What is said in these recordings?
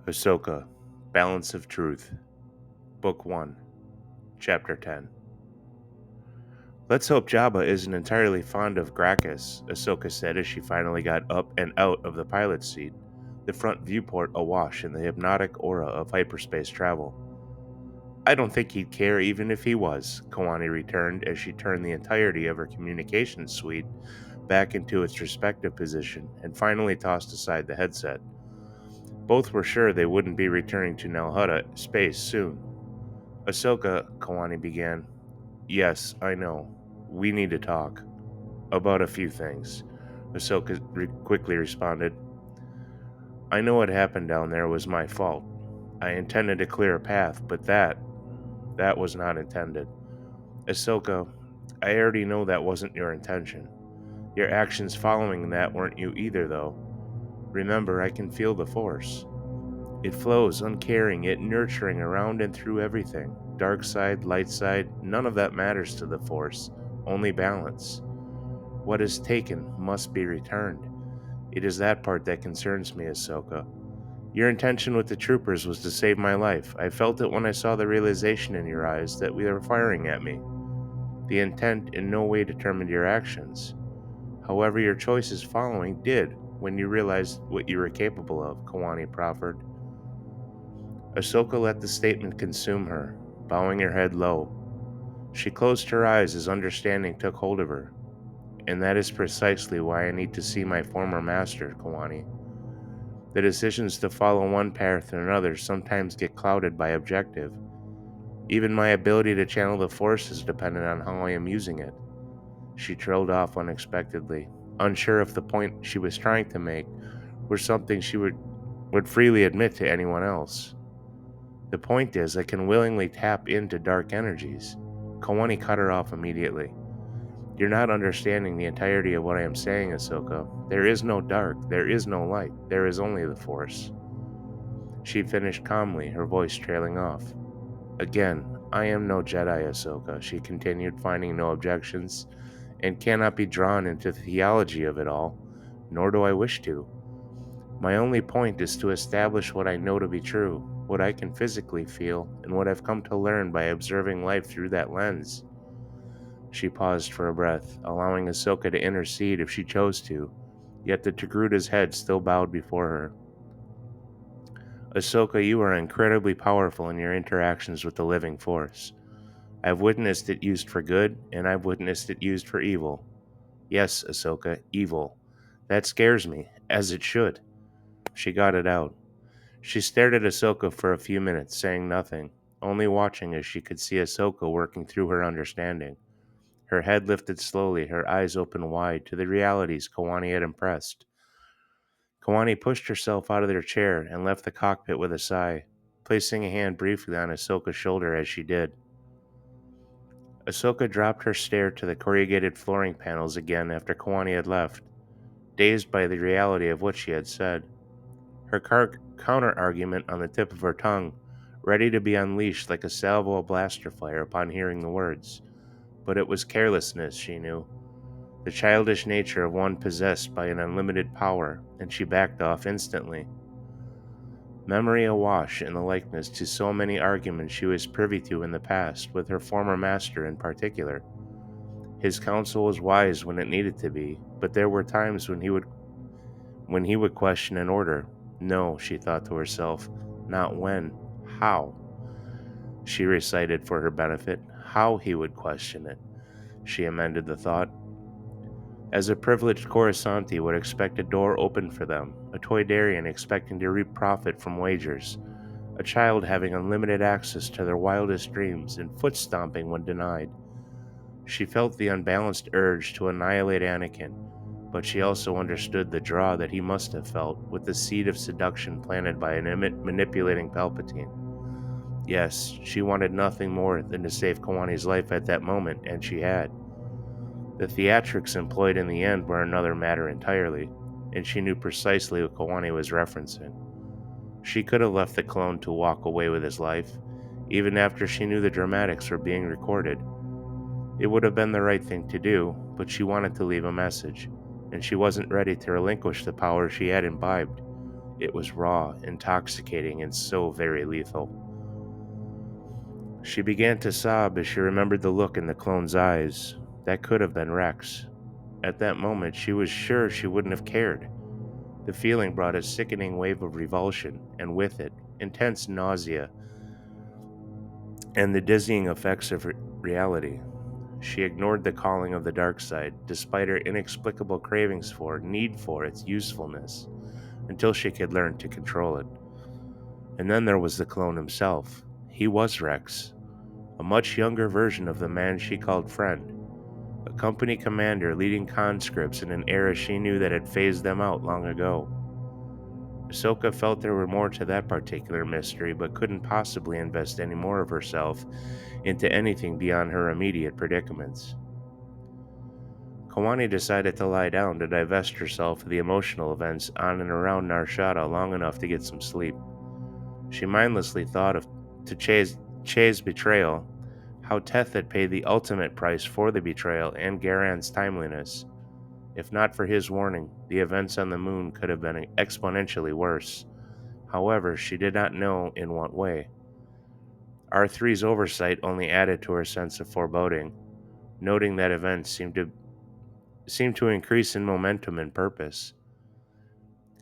Ahsoka, Balance of Truth, Book 1, Chapter 10. Let's hope Jabba isn't entirely fond of Gracchus, Ahsoka said as she finally got up and out of the pilot's seat, the front viewport awash in the hypnotic aura of hyperspace travel. I don't think he'd care even if he was, Kawani returned as she turned the entirety of her communications suite back into its respective position and finally tossed aside the headset. Both were sure they wouldn't be returning to Nalhutta space soon. Ahsoka, Kawani began. Yes, I know. We need to talk. About a few things. Ahsoka quickly responded. I know what happened down there was my fault. I intended to clear a path, but that was not intended. Ahsoka, I already know that wasn't your intention. Your actions following that weren't you either, though. Remember, I can feel the Force. It flows, uncaring, yet nurturing around and through everything. Dark side, light side, none of that matters to the Force, only balance. What is taken must be returned. It is that part that concerns me, Ahsoka. Your intention with the troopers was to save my life. I felt it when I saw the realization in your eyes that they were firing at me. The intent in no way determined your actions. However, your choices following did when you realized what you were capable of, Kawani proffered. Ahsoka let the statement consume her, bowing her head low. She closed her eyes as understanding took hold of her. And that is precisely why I need to see my former master, Kawani. The decisions to follow one path or another sometimes get clouded by objective. Even my ability to channel the Force is dependent on how I am using it. She trailed off unexpectedly, unsure if the point she was trying to make was something she would freely admit to anyone else. The point is, I can willingly tap into dark energies. Kawani cut her off immediately. You're not understanding the entirety of what I am saying, Ahsoka. There is no dark, there is no light, there is only the Force. She finished calmly, her voice trailing off. Again, I am no Jedi, Ahsoka, she continued, finding no objections, and cannot be drawn into the theology of it all, nor do I wish to. My only point is to establish what I know to be true, what I can physically feel, and what I've come to learn by observing life through that lens. She paused for a breath, allowing Ahsoka to intercede if she chose to, yet the Togruta's head still bowed before her. Ahsoka, you are incredibly powerful in your interactions with the living Force. I've witnessed it used for good, and I've witnessed it used for evil. Yes, Ahsoka, evil. That scares me, as it should. She got it out. She stared at Ahsoka for a few minutes, saying nothing, only watching as she could see Ahsoka working through her understanding. Her head lifted slowly, her eyes opened wide to the realities Kawani had impressed. Kawani pushed herself out of their chair and left the cockpit with a sigh, placing a hand briefly on Ahsoka's shoulder as she did. Ahsoka dropped her stare to the corrugated flooring panels again after Kawani had left, dazed by the reality of what she had said. Her counter-argument on the tip of her tongue, ready to be unleashed like a salvo of blaster fire upon hearing the words. But it was carelessness, she knew, the childish nature of one possessed by an unlimited power, and she backed off instantly. Memory awash in the likeness to so many arguments she was privy to in the past, with her former master in particular. His counsel was wise when it needed to be, but there were times when he would question an order. No, she thought to herself, not when, how. She recited for her benefit how he would question it. She amended the thought. As a privileged Coruscanti would expect a door opened for them, a Toydarian expecting to reap profit from wagers, a child having unlimited access to their wildest dreams and foot-stomping when denied. She felt the unbalanced urge to annihilate Anakin, but she also understood the draw that he must have felt with the seed of seduction planted by an manipulating Palpatine. Yes, she wanted nothing more than to save Kawani's life at that moment, and she had. The theatrics employed in the end were another matter entirely, and she knew precisely what Kawani was referencing. She could have left the clone to walk away with his life, even after she knew the dramatics were being recorded. It would have been the right thing to do, but she wanted to leave a message, and she wasn't ready to relinquish the power she had imbibed, It was raw, intoxicating, and so very lethal. She began to sob as she remembered the look in the clone's eyes. That could have been Rex. At that moment, she was sure she wouldn't have cared. The feeling brought a sickening wave of revulsion, and with it, intense nausea and the dizzying effects of reality. She ignored the calling of the dark side, despite her inexplicable cravings for, need for its usefulness, until she could learn to control it. And then there was the clone himself. He was Rex, a much younger version of the man she called friend, a company commander leading conscripts in an era she knew that had phased them out long ago. Ahsoka felt there were more to that particular mystery, but couldn't possibly invest any more of herself into anything beyond her immediate predicaments. Kawani decided to lie down to divest herself of the emotional events on and around Narshada long enough to get some sleep. She mindlessly thought of to Che's betrayal, how Teth had paid the ultimate price for the betrayal, and Garan's timeliness. If not for his warning, the events on the moon could have been exponentially worse. However, she did not know in what way. R3's oversight only added to her sense of foreboding, noting that events seemed to increase in momentum and purpose.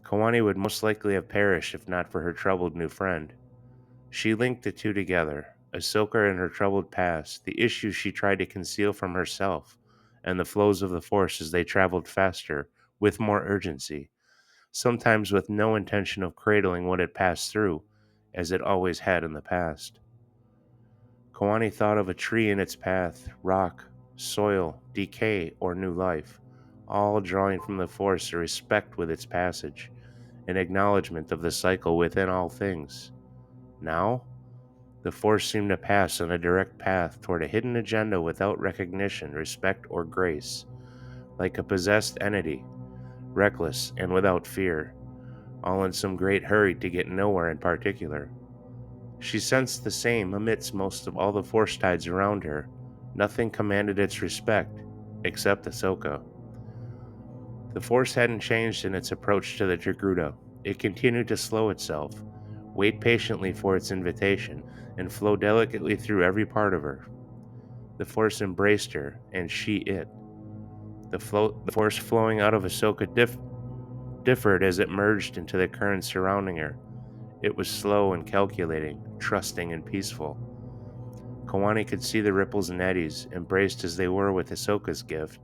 Kawani would most likely have perished if not for her troubled new friend. She linked the two together, Ahsoka and her troubled past, the issues she tried to conceal from herself, and the flows of the Force as they traveled faster, with more urgency, sometimes with no intention of cradling what it passed through, as it always had in the past. Kawani thought of a tree in its path, rock, soil, decay, or new life, all drawing from the Force a respect with its passage, an acknowledgement of the cycle within all things. Now, the Force seemed to pass on a direct path toward a hidden agenda without recognition, respect, or grace, like a possessed entity, reckless and without fear, all in some great hurry to get nowhere in particular. She sensed the same amidst most of all the Force tides around her. Nothing commanded its respect, except Ahsoka. The Force hadn't changed in its approach to the Togruta. It continued to slow itself, wait patiently for its invitation, and flow delicately through every part of her. The Force embraced her, and she it. The Force flowing out of Ahsoka differed as it merged into the current surrounding her. It was slow and calculating, trusting and peaceful. Kawani could see the ripples and eddies, embraced as they were with Ahsoka's gift,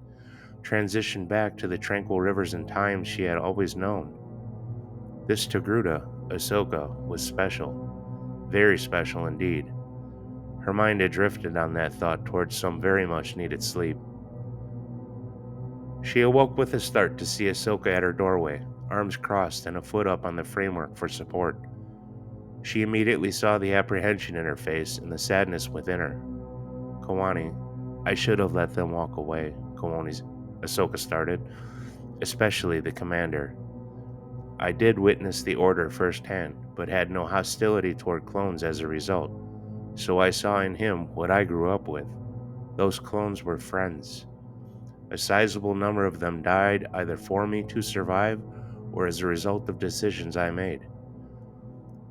transitioned back to the tranquil rivers and times she had always known. This Togruta, Ahsoka, was special, very special indeed. Her mind had drifted on that thought towards some very much needed sleep. She awoke with a start to see Ahsoka at her doorway, arms crossed and a foot up on the framework for support. She immediately saw the apprehension in her face and the sadness within her. Kawani, I should have let them walk away, Ahsoka started, especially the commander. I did witness the order firsthand, but had no hostility toward clones as a result, so I saw in him what I grew up with. Those clones were friends. A sizable number of them died either for me to survive or as a result of decisions I made.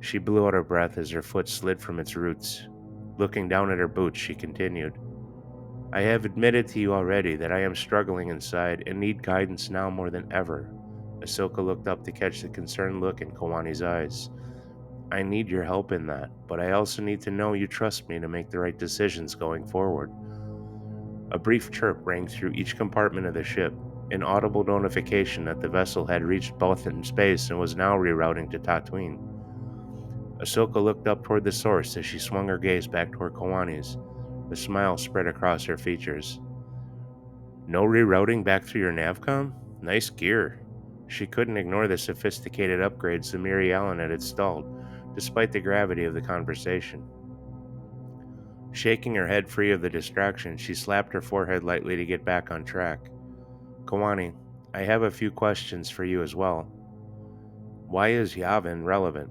She blew out her breath as her foot slid from its roots. Looking down at her boots, she continued, I have admitted to you already that I am struggling inside and need guidance now more than ever. Ahsoka looked up to catch the concerned look in Kawani's eyes. I need your help in that, but I also need to know you trust me to make the right decisions going forward. A brief chirp rang through each compartment of the ship, an audible notification that the vessel had reached Bothan space and was now rerouting to Tatooine. Ahsoka looked up toward the source as she swung her gaze back toward Kawani's. A smile spread across her features. No rerouting back through your navcom? Nice gear. She couldn't ignore the sophisticated upgrades the Miri Allen had installed, despite the gravity of the conversation. Shaking her head free of the distraction, she slapped her forehead lightly to get back on track. Kawani, I have a few questions for you as well. Why is Yavin relevant?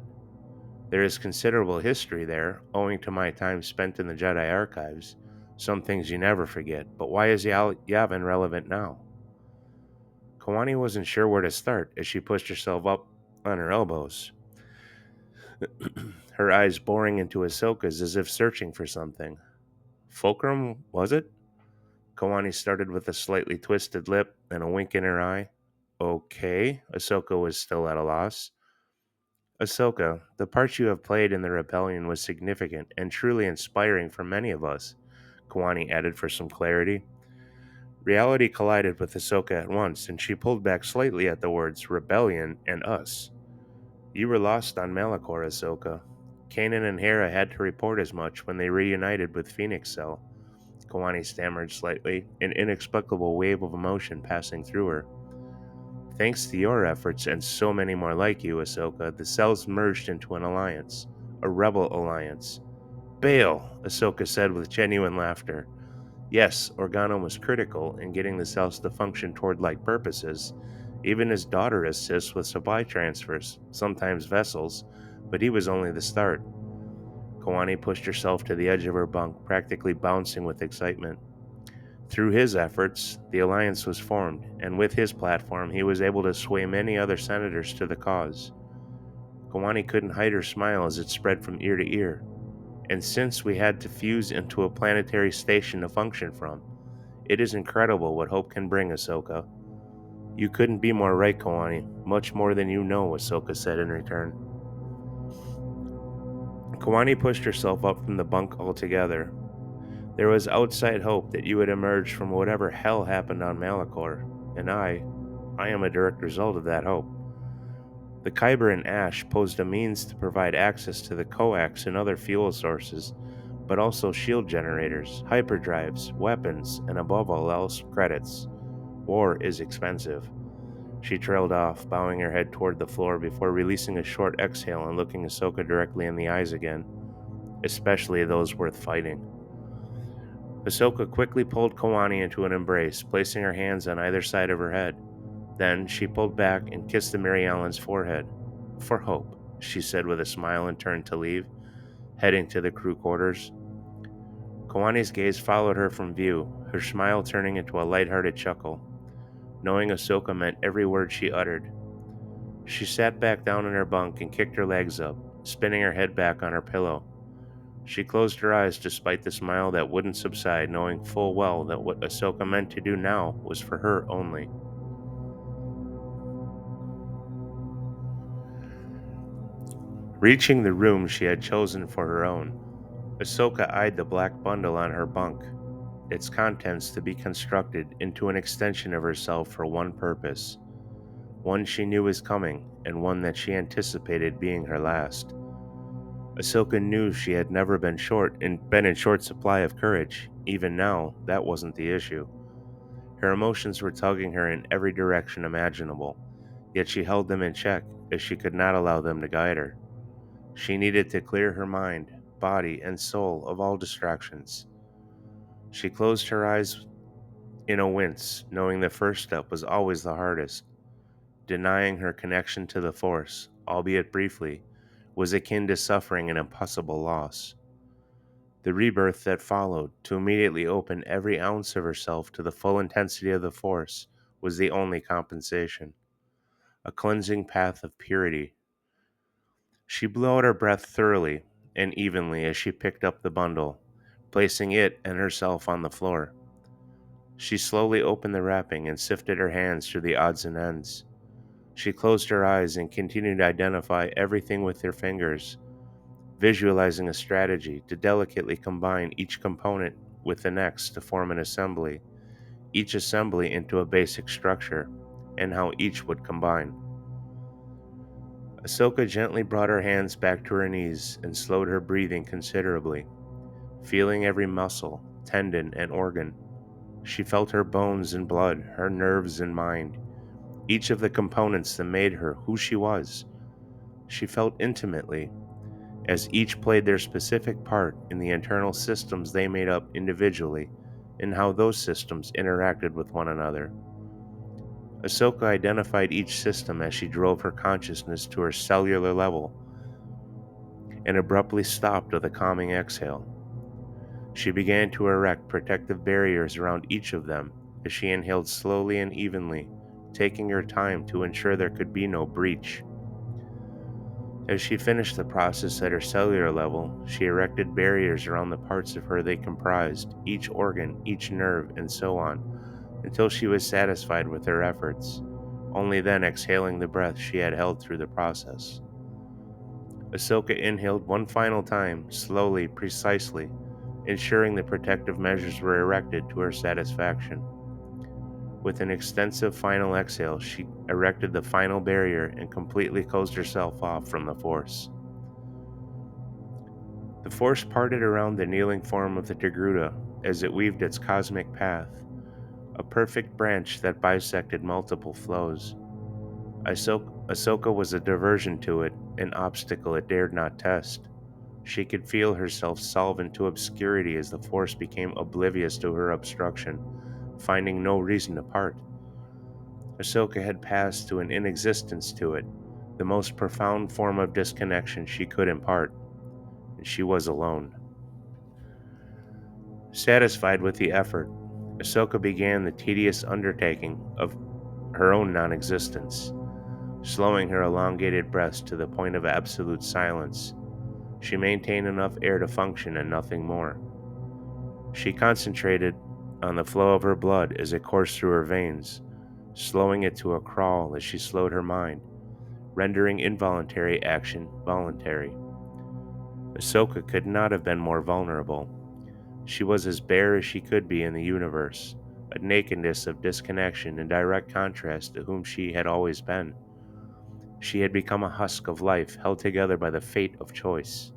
There is considerable history there, owing to my time spent in the Jedi archives. Some things you never forget, but why is Yavin relevant now? Kawani wasn't sure where to start as she pushed herself up on her elbows, her eyes boring into Ahsoka's as if searching for something. Fulcrum, was it? Kawani started with a slightly twisted lip and a wink in her eye. Okay, Ahsoka was still at a loss. Ahsoka, the part you have played in the rebellion was significant and truly inspiring for many of us, Kawani added for some clarity. Reality collided with Ahsoka at once, and she pulled back slightly at the words rebellion and us. You were lost on Malachor, Ahsoka. Kanan and Hera had to report as much when they reunited with Phoenix Cell. Kawani stammered slightly, an inexplicable wave of emotion passing through her. Thanks to your efforts and so many more like you, Ahsoka, the cells merged into an alliance, a rebel alliance. Bail, Ahsoka said with genuine laughter. Yes, Organa was critical in getting the cells to function toward like purposes. Even his daughter assists with supply transfers, sometimes vessels, but he was only the start. Kawani pushed herself to the edge of her bunk, practically bouncing with excitement. Through his efforts, the alliance was formed, and with his platform, he was able to sway many other senators to the cause. Kawani couldn't hide her smile as it spread from ear to ear. And since we had to fuse into a planetary station to function from, it is incredible what hope can bring, Ahsoka. You couldn't be more right, Kawani. Much more than you know, Ahsoka said in return. Kawani pushed herself up from the bunk altogether. There was outside hope that you would emerge from whatever hell happened on Malachor, and I am a direct result of that hope. The Kyber and Ash posed a means to provide access to the coax and other fuel sources, but also shield generators, hyperdrives, weapons, and above all else, credits. War is expensive. She trailed off, bowing her head toward the floor before releasing a short exhale and looking Ahsoka directly in the eyes again, especially those worth fighting. Ahsoka quickly pulled Kawani into an embrace, placing her hands on either side of her head. Then she pulled back and kissed the Mary Ellen's forehead. For hope, she said with a smile and turned to leave, heading to the crew quarters. Kawani's gaze followed her from view, her smile turning into a light-hearted chuckle. Knowing Ahsoka meant every word she uttered, she sat back down in her bunk and kicked her legs up, spinning her head back on her pillow. She closed her eyes despite the smile that wouldn't subside, knowing full well that what Ahsoka meant to do now was for her only. Reaching the room she had chosen for her own, Ahsoka eyed the black bundle on her bunk, its contents to be constructed into an extension of herself for one purpose, one she knew was coming, and one that she anticipated being her last. Ahsoka knew she had never been in short supply of courage. Even now, that wasn't the issue. Her emotions were tugging her in every direction imaginable, yet she held them in check as she could not allow them to guide her. She needed to clear her mind, body, and soul of all distractions. She closed her eyes in a wince, knowing the first step was always the hardest. Denying her connection to the Force, albeit briefly, was akin to suffering an impossible loss. The rebirth that followed, to immediately open every ounce of herself to the full intensity of the Force, was the only compensation. A cleansing path of purity. She blew out her breath thoroughly and evenly as she picked up the bundle, placing it and herself on the floor. She slowly opened the wrapping and sifted her hands through the odds and ends. She closed her eyes and continued to identify everything with her fingers, visualizing a strategy to delicately combine each component with the next to form an assembly, each assembly into a basic structure, and how each would combine. Ahsoka gently brought her hands back to her knees and slowed her breathing considerably, feeling every muscle, tendon, and organ. She felt her bones and blood, her nerves and mind, each of the components that made her who she was. She felt intimately, as each played their specific part in the internal systems they made up individually, and how those systems interacted with one another. Ahsoka identified each system as she drove her consciousness to her cellular level and abruptly stopped with a calming exhale. She began to erect protective barriers around each of them as she inhaled slowly and evenly, taking her time to ensure there could be no breach. As she finished the process at her cellular level, she erected barriers around the parts of her they comprised, each organ, each nerve, and so on, until she was satisfied with her efforts, only then exhaling the breath she had held through the process. Ahsoka inhaled one final time, slowly, precisely, ensuring the protective measures were erected to her satisfaction. With an extensive final exhale, she erected the final barrier and completely closed herself off from the Force. The Force parted around the kneeling form of the Togruta as it weaved its cosmic path, a perfect branch that bisected multiple flows. Ahsoka was a diversion to it, an obstacle it dared not test. She could feel herself solve into obscurity as the Force became oblivious to her obstruction, finding no reason to part. Ahsoka had passed to an inexistence to it, the most profound form of disconnection she could impart, and she was alone. Satisfied with the effort, Ahsoka began the tedious undertaking of her own non existence. Slowing her elongated breaths to the point of absolute silence, she maintained enough air to function and nothing more. She concentrated on the flow of her blood as it coursed through her veins, slowing it to a crawl as she slowed her mind, rendering involuntary action voluntary. Ahsoka could not have been more vulnerable. She was as bare as she could be in the universe, a nakedness of disconnection in direct contrast to whom she had always been. She had become a husk of life held together by the fate of choice.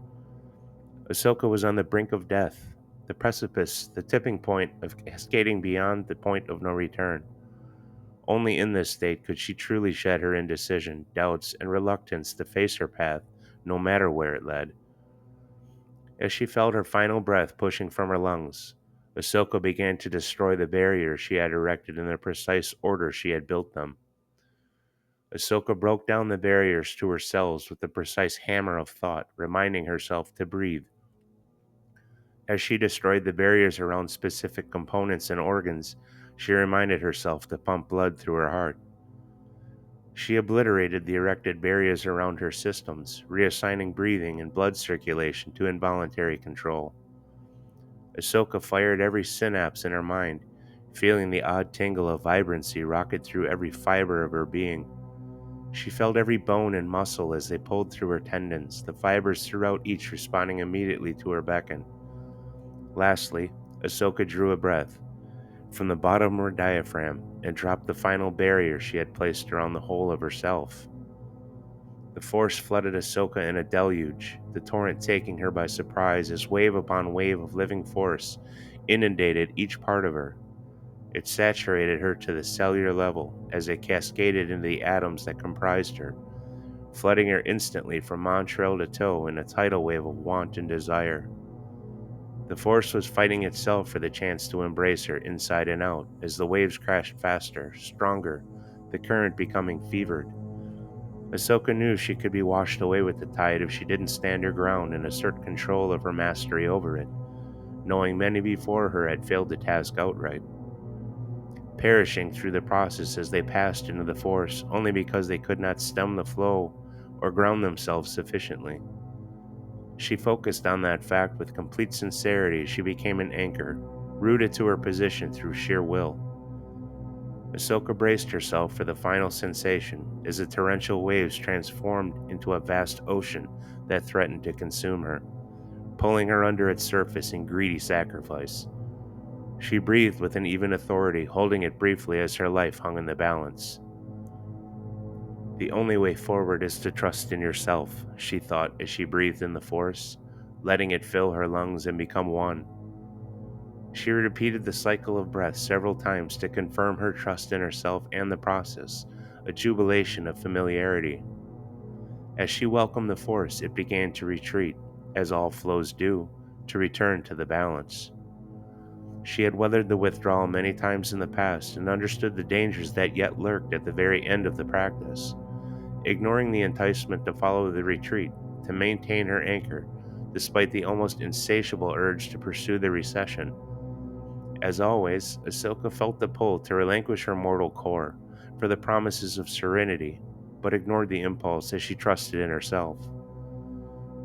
Ahsoka was on the brink of death, the precipice, the tipping point of cascading beyond the point of no return. Only in this state could she truly shed her indecision, doubts, and reluctance to face her path, no matter where it led. As she felt her final breath pushing from her lungs, Ahsoka began to destroy the barriers she had erected in the precise order she had built them. Ahsoka broke down the barriers to her cells with the precise hammer of thought, reminding herself to breathe. As she destroyed the barriers around specific components and organs, she reminded herself to pump blood through her heart. She obliterated the erected barriers around her systems, reassigning breathing and blood circulation to involuntary control. Ahsoka fired every synapse in her mind, feeling the odd tingle of vibrancy rocket through every fiber of her being. She felt every bone and muscle as they pulled through her tendons, the fibers throughout each responding immediately to her beckon. Lastly, Ahsoka drew a breath from the bottom of her diaphragm and dropped the final barrier she had placed around the whole of herself. The Force flooded Ahsoka in a deluge, the torrent taking her by surprise as wave upon wave of living force inundated each part of her. It saturated her to the cellular level as it cascaded into the atoms that comprised her, flooding her instantly from Montreal to toe in a tidal wave of want and desire. The Force was fighting itself for the chance to embrace her inside and out as the waves crashed faster, stronger, the current becoming fevered. Ahsoka knew she could be washed away with the tide if she didn't stand her ground and assert control of her mastery over it, knowing many before her had failed the task outright, perishing through the process as they passed into the Force only because they could not stem the flow or ground themselves sufficiently. She focused on that fact with complete sincerity as she became an anchor, rooted to her position through sheer will. Ahsoka braced herself for the final sensation as the torrential waves transformed into a vast ocean that threatened to consume her, pulling her under its surface in greedy sacrifice. She breathed with an even authority, holding it briefly as her life hung in the balance. The only way forward is to trust in yourself, she thought as she breathed in the Force, letting it fill her lungs and become one. She repeated the cycle of breath several times to confirm her trust in herself and the process, a jubilation of familiarity. As she welcomed the Force, it began to retreat, as all flows do, to return to the balance. She had weathered the withdrawal many times in the past and understood the dangers that yet lurked at the very end of the practice. Ignoring the enticement to follow the retreat, to maintain her anchor, despite the almost insatiable urge to pursue the recession. As always, Ahsoka felt the pull to relinquish her mortal core for the promises of serenity, but ignored the impulse as she trusted in herself.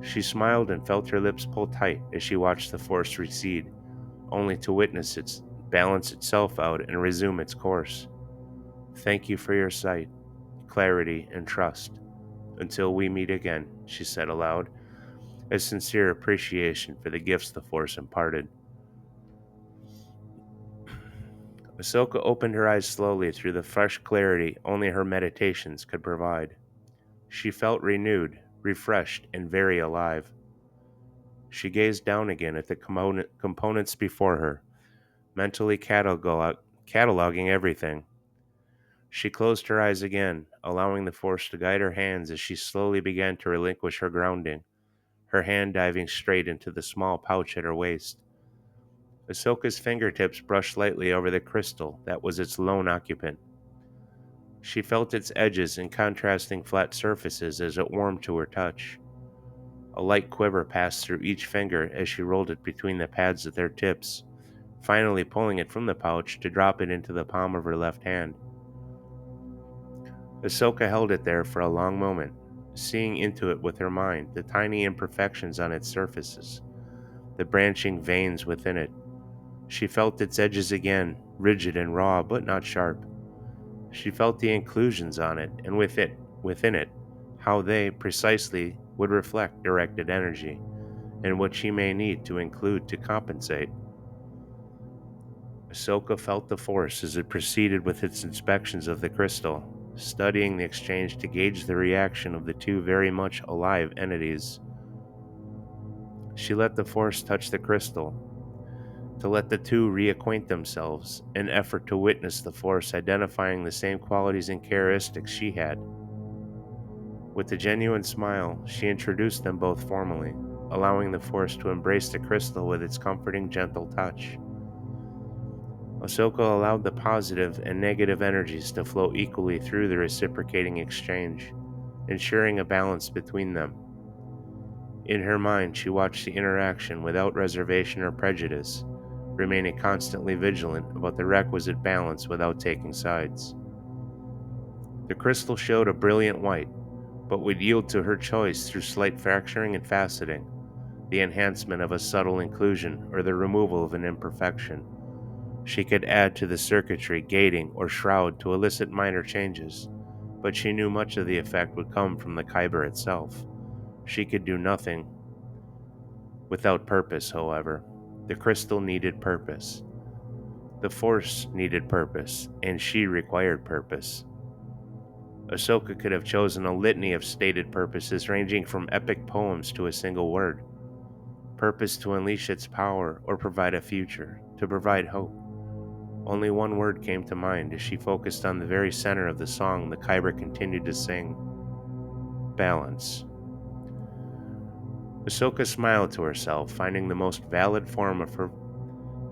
She smiled and felt her lips pull tight as she watched the force recede, only to witness it balance itself out and resume its course. Thank you for your sight, clarity, and trust. Until we meet again, she said aloud, a sincere appreciation for the gifts the force imparted. Ahsoka opened her eyes slowly through the fresh clarity only her meditations could provide. She felt renewed, refreshed, and very alive. She gazed down again at the components before her, mentally cataloging everything. She closed her eyes again, allowing the force to guide her hands as she slowly began to relinquish her grounding, her hand diving straight into the small pouch at her waist. Ahsoka's fingertips brushed lightly over the crystal that was its lone occupant. She felt its edges and contrasting flat surfaces as it warmed to her touch. A light quiver passed through each finger as she rolled it between the pads at their tips, finally pulling it from the pouch to drop it into the palm of her left hand. Ahsoka held it there for a long moment, seeing into it with her mind, the tiny imperfections on its surfaces, the branching veins within it. She felt its edges again, rigid and raw, but not sharp. She felt the inclusions on it, and within it, how they, precisely, would reflect directed energy, and what she may need to include to compensate. Ahsoka felt the force as it proceeded with its inspections of the crystal, studying the exchange to gauge the reaction of the two very much alive entities. She let the force touch the crystal, to let the two reacquaint themselves, an effort to witness the force identifying the same qualities and characteristics she had. With a genuine smile, she introduced them both formally, allowing the force to embrace the crystal with its comforting, gentle touch. Ahsoka allowed the positive and negative energies to flow equally through the reciprocating exchange, ensuring a balance between them. In her mind, she watched the interaction without reservation or prejudice, remaining constantly vigilant about the requisite balance without taking sides. The crystal showed a brilliant white, but would yield to her choice through slight fracturing and faceting, the enhancement of a subtle inclusion or the removal of an imperfection. She could add to the circuitry, gating, or shroud to elicit minor changes, but she knew much of the effect would come from the kyber itself. She could do nothing without purpose, however. The crystal needed purpose. The Force needed purpose, and she required purpose. Ahsoka could have chosen a litany of stated purposes ranging from epic poems to a single word. Purpose to unleash its power or provide a future, to provide hope. Only one word came to mind as she focused on the very center of the song the kyber continued to sing. Balance. Ahsoka smiled to herself, finding the most valid form of her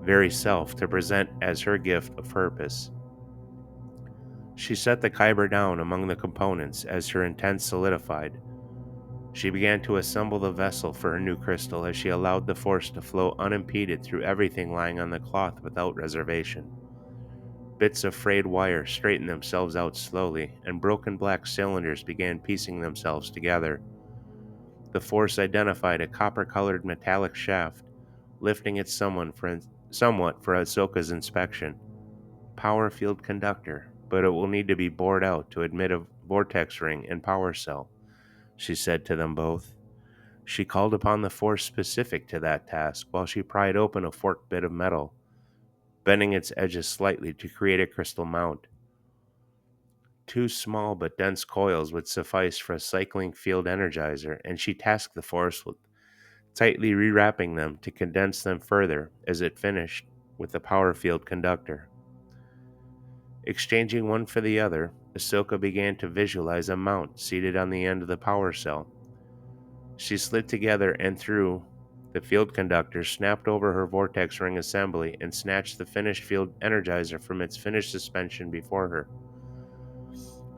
very self to present as her gift of purpose. She set the kyber down among the components as her intent solidified. She began to assemble the vessel for her new crystal as she allowed the force to flow unimpeded through everything lying on the cloth without reservation. Bits of frayed wire straightened themselves out slowly, and broken black cylinders began piecing themselves together. The force identified a copper-colored metallic shaft, lifting it somewhat for Ahsoka's inspection. Power field conductor, but it will need to be bored out to admit a vortex ring and power cell, she said to them both. She called upon the force specific to that task while she pried open a forked bit of metal, bending its edges slightly to create a crystal mount. Two small but dense coils would suffice for a cycling field energizer, and she tasked the force with tightly rewrapping them to condense them further as it finished with the power field conductor. Exchanging one for the other, Ahsoka began to visualize a mount seated on the end of the power cell. She slid together and through the field conductor, snapped over her vortex ring assembly, and snatched the finished field energizer from its finished suspension before her.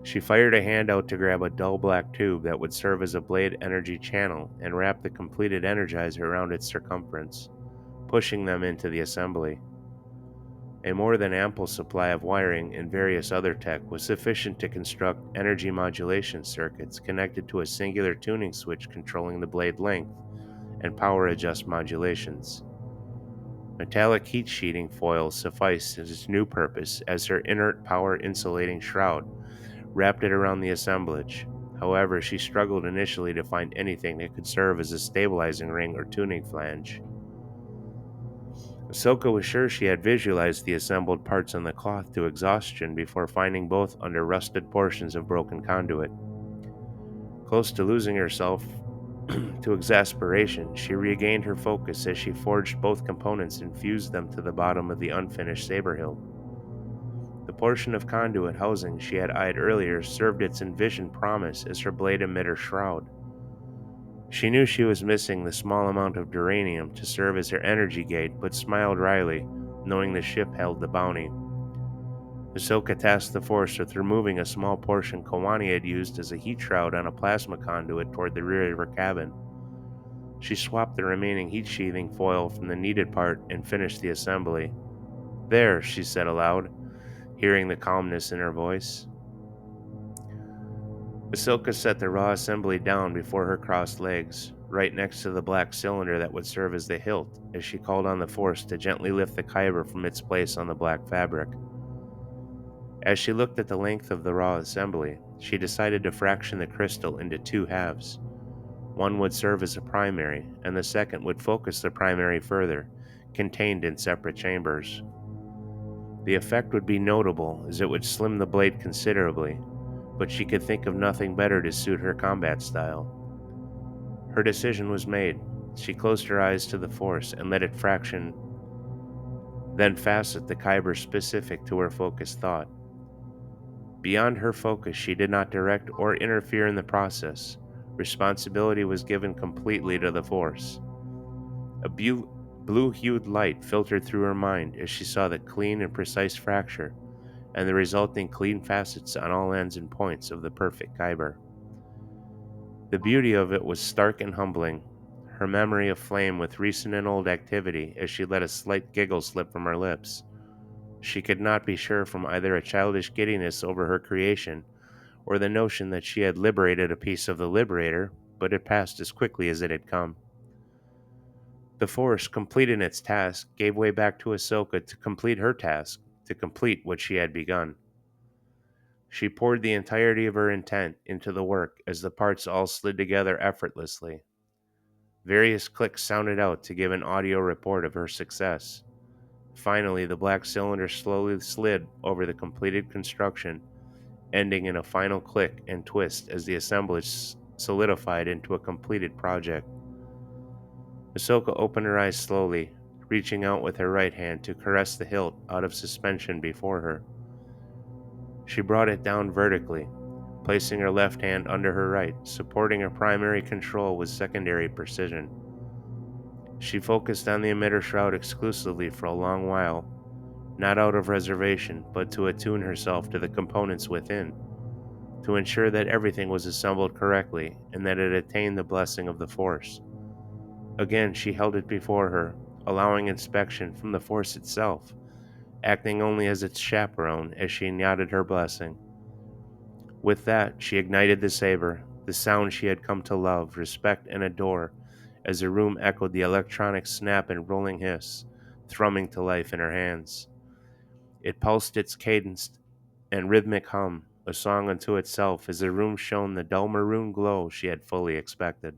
She fired a hand out to grab a dull black tube that would serve as a blade energy channel and wrap the completed energizer around its circumference, pushing them into the assembly. A more than ample supply of wiring and various other tech was sufficient to construct energy modulation circuits connected to a singular tuning switch controlling the blade length and power adjust modulations. Metallic heat sheeting foil sufficed as its new purpose as her inert power insulating shroud wrapped it around the assemblage. However, she struggled initially to find anything that could serve as a stabilizing ring or tuning flange. Ahsoka was sure she had visualized the assembled parts on the cloth to exhaustion before finding both under rusted portions of broken conduit. Close to losing herself to exasperation, she regained her focus as she forged both components and fused them to the bottom of the unfinished saber hilt. The portion of conduit housing she had eyed earlier served its envisioned promise as her blade emitter shroud. She knew she was missing the small amount of duranium to serve as her energy gate, but smiled wryly, knowing the ship held the bounty. Ahsoka tasked the Force with removing a small portion Kawani had used as a heat shroud on a plasma conduit toward the rear of her cabin. She swapped the remaining heat sheathing foil from the needed part and finished the assembly. There, she said aloud, hearing the calmness in her voice. Ahsoka set the raw assembly down before her crossed legs, right next to the black cylinder that would serve as the hilt, as she called on the Force to gently lift the kyber from its place on the black fabric. As she looked at the length of the raw assembly, she decided to fraction the crystal into two halves. One would serve as a primary, and the second would focus the primary further, contained in separate chambers. The effect would be notable, as it would slim the blade considerably, but she could think of nothing better to suit her combat style. Her decision was made. She closed her eyes to the Force and let it fraction, then facet the kyber specific to her focused thought. Beyond her focus, she did not direct or interfere in the process. Responsibility was given completely to the Force. A blue-hued light filtered through her mind as she saw the clean and precise fracture and the resulting clean facets on all ends and points of the perfect kyber. The beauty of it was stark and humbling, her memory aflame with recent and old activity as she let a slight giggle slip from her lips. She could not be sure from either a childish giddiness over her creation or the notion that she had liberated a piece of the Liberator, but it passed as quickly as it had come. The Force, completing its task, gave way back to Ahsoka to complete her task, to complete what she had begun. She poured the entirety of her intent into the work as the parts all slid together effortlessly. Various clicks sounded out to give an audio report of her success. Finally, the black cylinder slowly slid over the completed construction, ending in a final click and twist as the assemblage solidified into a completed project. Ahsoka opened her eyes slowly, reaching out with her right hand to caress the hilt out of suspension before her. She brought it down vertically, placing her left hand under her right, supporting her primary control with secondary precision. She focused on the emitter shroud exclusively for a long while, not out of reservation, but to attune herself to the components within, to ensure that everything was assembled correctly and that it attained the blessing of the Force. Again, she held it before her, allowing inspection from the Force itself, acting only as its chaperone as she nodded her blessing. With that, she ignited the saber, the sound she had come to love, respect, and adore, as the room echoed the electronic snap and rolling hiss, thrumming to life in her hands. It pulsed its cadenced and rhythmic hum, a song unto itself, as the room shone the dull maroon glow she had fully expected.